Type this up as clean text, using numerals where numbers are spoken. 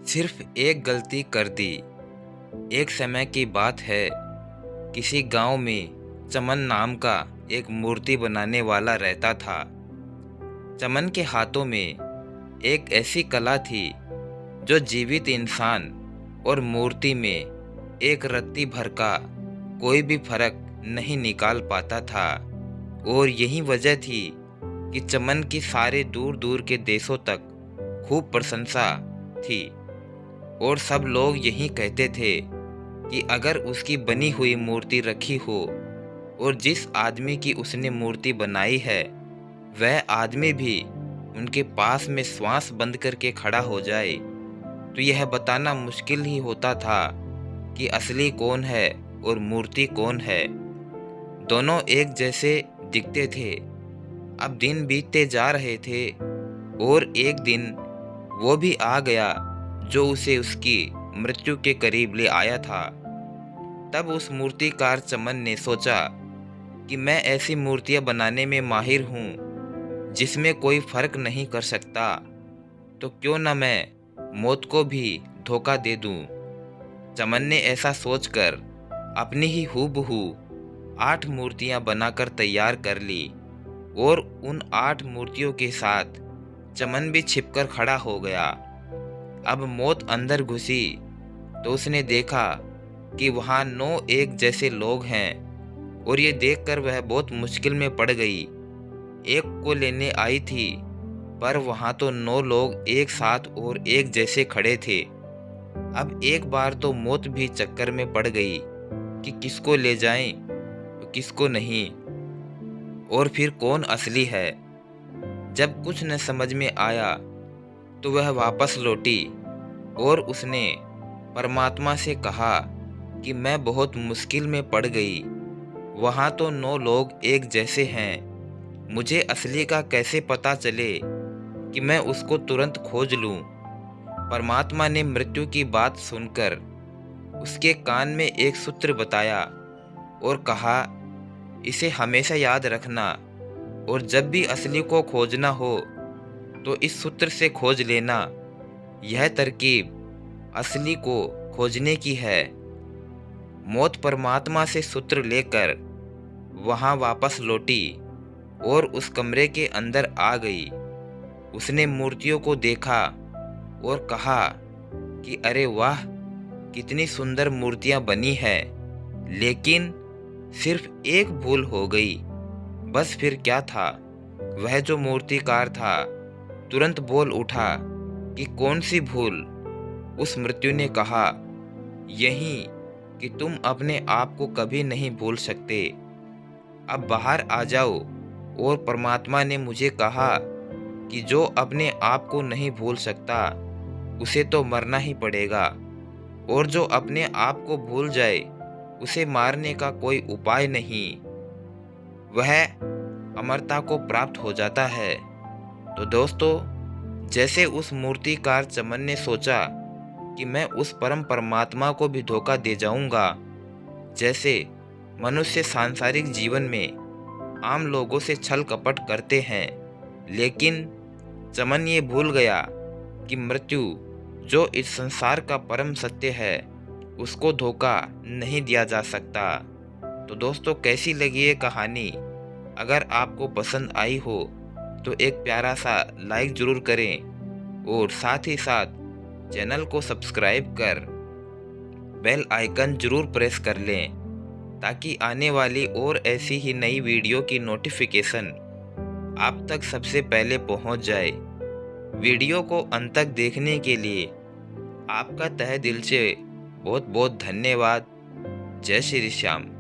सिर्फ एक गलती कर दी। एक समय की बात है, किसी गांव में चमन नाम का एक मूर्ति बनाने वाला रहता था। चमन के हाथों में एक ऐसी कला थी जो जीवित इंसान और मूर्ति में एक रत्ती भर का कोई भी फर्क नहीं निकाल पाता था। और यही वजह थी कि चमन की सारे दूर दूर के देशों तक खूब प्रशंसा थी। और सब लोग यही कहते थे कि अगर उसकी बनी हुई मूर्ति रखी हो और जिस आदमी की उसने मूर्ति बनाई है वह आदमी भी उनके पास में श्वास बंद करके खड़ा हो जाए, तो यह बताना मुश्किल ही होता था कि असली कौन है और मूर्ति कौन है। दोनों एक जैसे दिखते थे। अब दिन बीतते जा रहे थे और एक दिन वो भी आ गया जो उसे उसकी मृत्यु के करीब ले आया था। तब उस मूर्तिकार चमन ने सोचा कि मैं ऐसी मूर्तियां बनाने में माहिर हूँ जिसमें कोई फर्क नहीं कर सकता, तो क्यों न मैं मौत को भी धोखा दे दूं। चमन ने ऐसा सोचकर अपनी ही हूबहू 8 मूर्तियां बनाकर तैयार कर ली और उन 8 मूर्तियों के साथ चमन भी छिपकर खड़ा हो गया। अब मौत अंदर घुसी तो उसने देखा कि वहाँ 9 एक जैसे लोग हैं और ये देखकर वह बहुत मुश्किल में पड़ गई। एक को लेने आई थी पर वहाँ तो 9 लोग एक साथ और एक जैसे खड़े थे। अब एक बार तो मौत भी चक्कर में पड़ गई कि किसको ले जाएं तो किसको नहीं, और फिर कौन असली है। जब कुछ न समझ में आया तो वह वापस लौटी और उसने परमात्मा से कहा कि मैं बहुत मुश्किल में पड़ गई। वहाँ तो 9 लोग एक जैसे हैं, मुझे असली का कैसे पता चले कि मैं उसको तुरंत खोज लूँ। परमात्मा ने मृत्यु की बात सुनकर उसके कान में एक सूत्र बताया और कहा, इसे हमेशा याद रखना और जब भी असली को खोजना हो तो इस सूत्र से खोज लेना। यह तरकीब असली को खोजने की है। मौत परमात्मा से सूत्र लेकर वहां वापस लौटी और उस कमरे के अंदर आ गई। उसने मूर्तियों को देखा और कहा कि अरे वाह, कितनी सुंदर मूर्तियां बनी है, लेकिन सिर्फ एक भूल हो गई। बस फिर क्या था? वह जो मूर्तिकार था तुरंत बोल उठा कि कौन सी भूल? उस मृत्यु ने कहा, यही कि तुम अपने आप को कभी नहीं भूल सकते। अब बाहर आ जाओ। और परमात्मा ने मुझे कहा कि जो अपने आप को नहीं भूल सकता उसे तो मरना ही पड़ेगा, और जो अपने आप को भूल जाए उसे मारने का कोई उपाय नहीं, वह अमरता को प्राप्त हो जाता है। तो दोस्तों, जैसे उस मूर्तिकार चमन ने सोचा कि मैं उस परम परमात्मा को भी धोखा दे जाऊंगा, जैसे मनुष्य सांसारिक जीवन में आम लोगों से छल कपट करते हैं, लेकिन चमन ये भूल गया कि मृत्यु जो इस संसार का परम सत्य है उसको धोखा नहीं दिया जा सकता। तो दोस्तों, कैसी लगी ये कहानी? अगर आपको पसंद आई हो तो एक प्यारा सा लाइक ज़रूर करें और साथ ही साथ चैनल को सब्सक्राइब कर बेल आइकन ज़रूर प्रेस कर लें, ताकि आने वाली और ऐसी ही नई वीडियो की नोटिफिकेशन आप तक सबसे पहले पहुंच जाए। वीडियो को अंत तक देखने के लिए आपका तहे दिल से बहुत बहुत धन्यवाद। जय श्री श्याम।